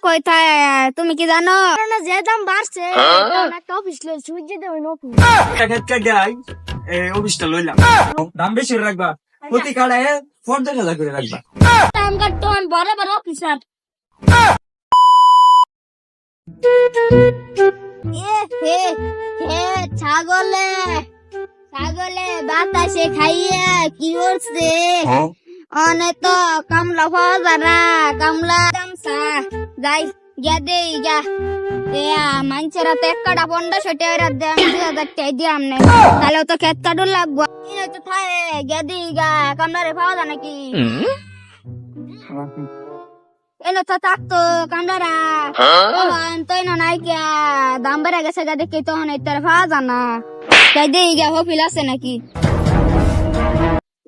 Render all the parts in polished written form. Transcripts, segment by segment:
কোথায় তুমি কি জানো? না যে দাম বাড়ছে একটা অফিস লই সুইজি দেবে নতুন অফিসটা লইলাম, দাম বেশি রাখবা, প্রতি কাড়ায় 50,000 করে রাখবা। দাম কাটতো বড় বড় অফিসার এ হে হে ছাগলে ছাগলে বাতাসে খাইয়ে কি করছে? অনে তো কামলা ফাজারা কামলা দামসা যাই গিয়া দেই গা মানুষেরা তো এক কাটা 1500 টাকা দেয়, আমি 2000 টাকা দিয়ে আমনে তাহলে তো খেত কাটুন লাগবো। তো থায় গিয়া দেই গা কামলারে পাওয়া যায় নাকি? এনে তো থাকতো কামলারা তৈ না নাই কিয়া দাম বেড়ে গেছে গা দেখি তখন এটার পাওয়া যায় না। তাই দেই গা হফিল আছে নাকি?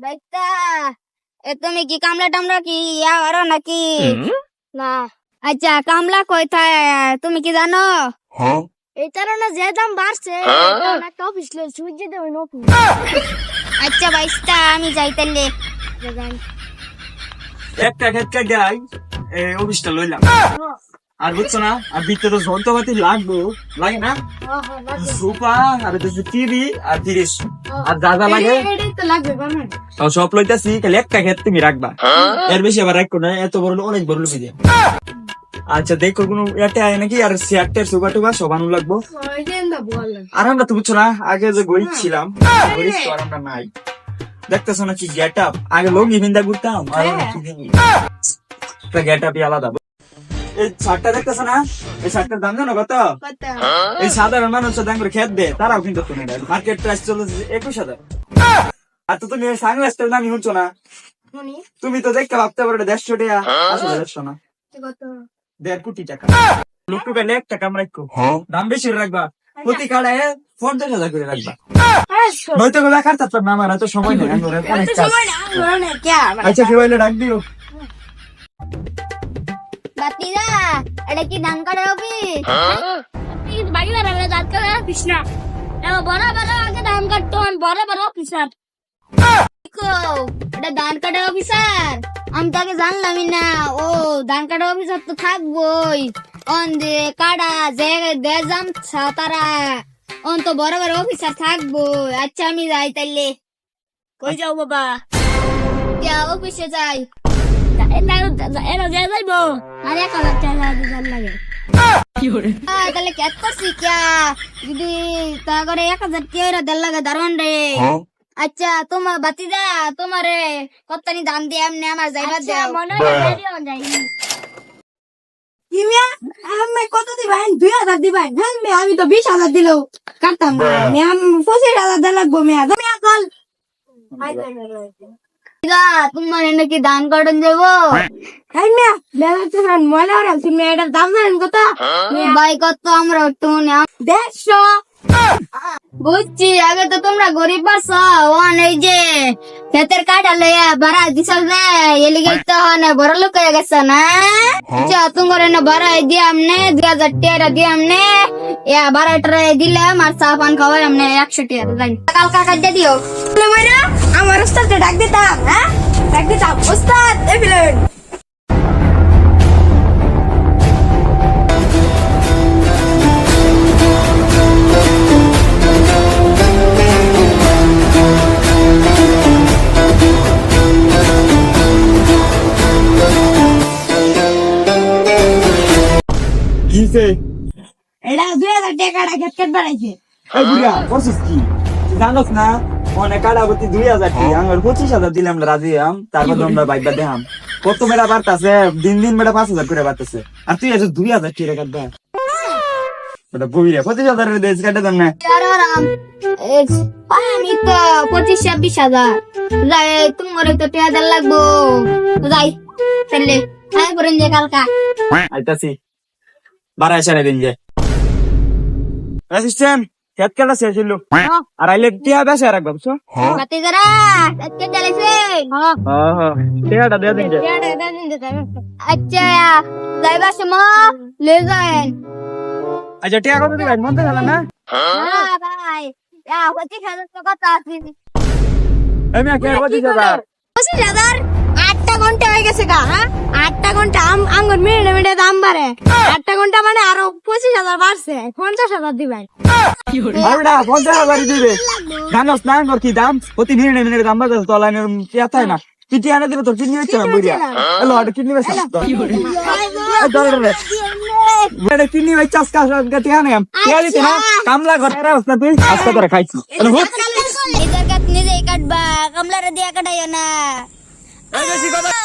দাইতা তুমি কি কামলা টামলা কি আরো নাকি? না আচ্ছা কামলা কোথায় তুমি কি জানো? এটার না যে দাম বাড়ছে একটা অফিস লই সুইজি দেবে নতুন আচ্ছা বাইস্তা আমি যাই তাইলে। একটা খেটকা গাই অফিসটা লইলাম, আর বুঝছো না, আর ভিতরে তো যন্ত্রপাতি লাগবো, লাগে না? সোফা আর টিভি আর ফ্রিজ আর যা যা লাগে তো লাগবে বাবা সব লইতাছি, খালি একটা খেত তুমি রাখবা, এর বেশি আবার রাখো না, এত বড় অনেক বড় লুবি দিয়ে। আচ্ছা দেখো কোনো এটা আয় নাকি, আর চেয়ারটার সোফা টোফা সব আনু লাগবো। আর আমরা তো বুঝছো না, আগে যে গরিব ছিলাম, গরিব তো আর আমরা নাই, দেখতেছো না কি গেট আপ, আগে লঙ্গি বিন্দা ঘুরতাম, আর আমরা কি দিই গেট আপই আলাদা। এই শার্টটা দেখতেছো না, এই শার্টটার দাম জানো কত? এই সাধারণ মানুষের দাম করে খেত দেয়, তারাও কিন্তু তুমি মার্কেট প্রাইস চলেছে 21,000। আর তো তুমি সানগ্লাসটার দামই শুনছো না, তুমি তো দেখতে ভাবতে পারো 150 টাকা, আসলে 150 না, 1.5 কোটি টাকা। লোকটু গেলে 1 টাকা আমরা রাখবো, দাম বেশি রাখবা, প্রতি কাড়ায় 50,000 করে রাখবা, নয়তো গলা কাটতে পারতাম না, আমার এত সময় নেই, আমি অনেক কাজ। আচ্ছা কেউ এলে ডাক দিও। বাতিদা এটা কি ধান কাটার অফিস? বাড়ি বাড়ালে দাঁত করে অফিস না বড় বড় আগে দাম কাটতো বড় বড় অফিসার এটা ধান কাটার অফিসার? আমি তাকে জানলামই না। ও ধান কাটার অফিসার তো থাকবোই, অন যে কাটা যে দেজাম তারা অন তো বড় বড় অফিসার থাকবো। আচ্ছা আমি যাই তাইলে। কই যাও বাবা? অফিসে যাই। এরা যে যাইবো আর 1,000 টাকা দিবার লাগে তাহলে ক্যাট করছি কিয়া যদি তা করে 1,000 টাকা দেড় লাগে দারোয়ান রে। আচ্ছা তোমার বাতিদা তোমারে কতনি দাম দিয়ে এমনি আমার যাইবার দাও। মনে হয় যাই কিমিয়া আমি কত দিবেন? 2,000 দিবেন? হ্যাঁ আমি তো 20,000 দিলেও কাটতাম না। আমি 25,000 দেওয়া লাগবো মেয়া। তুমি কল তোমার নাকি দান কাটন যাবো? হ্যাঁ মেয়া বেলা তো ময়লা ওরা তুমি এটার দাম জানেন কত? ভাই কত আমরা একটু মনে 150। বুঝছি আগে তো তোমরা গরিব পাচ্ছ, এই যে ক্ষেতের কাটা লইয়া বাড়া দিছ যে এলিগে তো বড় লোক হয়ে গেছে না। তোমার এনে বাড়াই দিয়ে আমনে 2,000 টাকা দিয়ে আমনে 12 টাকা দিলাম আর চা পান খাওয়াই আমনে 100 টাকা কালকা কাটে দিও। আমার ওস্তাদকে ডাক দিতাম, হ্যাঁ ডাক দিতাম ওস্তাদ এভিলেন। কিসে এটা 2,000 টাকা খেত খেত বাড়াইছে। এই বুড়া বসিস কি জানোস না, অনেক কাড়াবতী 2,000 টাকা, আমার 25,000 দিলাম রাজি আম, তারপর আমরা বাইবা দেখাম কত মেলা বাড়তাছে, দিন দিন মেলা 5,000 করে বাড়তেছে, আর তুই আছো 2,000 টাকা কাটবা। ওটা বইরা 25,000 দেশ কাটে দেন না। আমি তো 25-26,000 যাই, তোমার তো টাকা দেওয়া লাগবো। যাই তাহলে হ্যাঁ করেন যে কালকা আইতাছি বারাই সারে দিন যে অ্যাসিস্ট্যান্ট খেত কাটা শেষ হইলো, আর আইলে টিয়া বেশি রাখবা বুঝছো? বাতি যারা আজকে চালাইছে টিয়াটা দিয়ে দিন যে। আচ্ছা যাইবার সময় লে যান। আচ্ছা টিয়া কত দিবেন মন তো গেল না? হ্যাঁ ভাই 25,000 টাকা আছে। আমি কে 25,000 25,000 8 টাকা ঘন্টা হয়ে গেছে গা, হ্যাঁ 8টা ঘন্টা আঙ্গুর মিনিটে মিনিটে দাম বাড়ে, 8টা ঘন্টা মানে আরো 25,000 বাড়ছে, 50,000 দিবেন। আরে 50,000 দিবে জানোস না আঙ্গুর কি দাম প্রতি মিনিটে মিনিটে দাম বাড়ছে তো লাইনের পেতাই না তুই টিয়া না দিলে তোর কিডনি হচ্ছে না বুড়িয়া হ্যালো এটা কিডনি বেশ এটা কিডনি বেশ চাষ কাজ টিয়া নেই টিয়া দিতে না কামলা ঘরে রাখছ না তুই আজকে তোরা খাইছি নিজের কাজ নিজেই কাটবা, কামলারে দিয়া কাটাইও না। বেশি কথা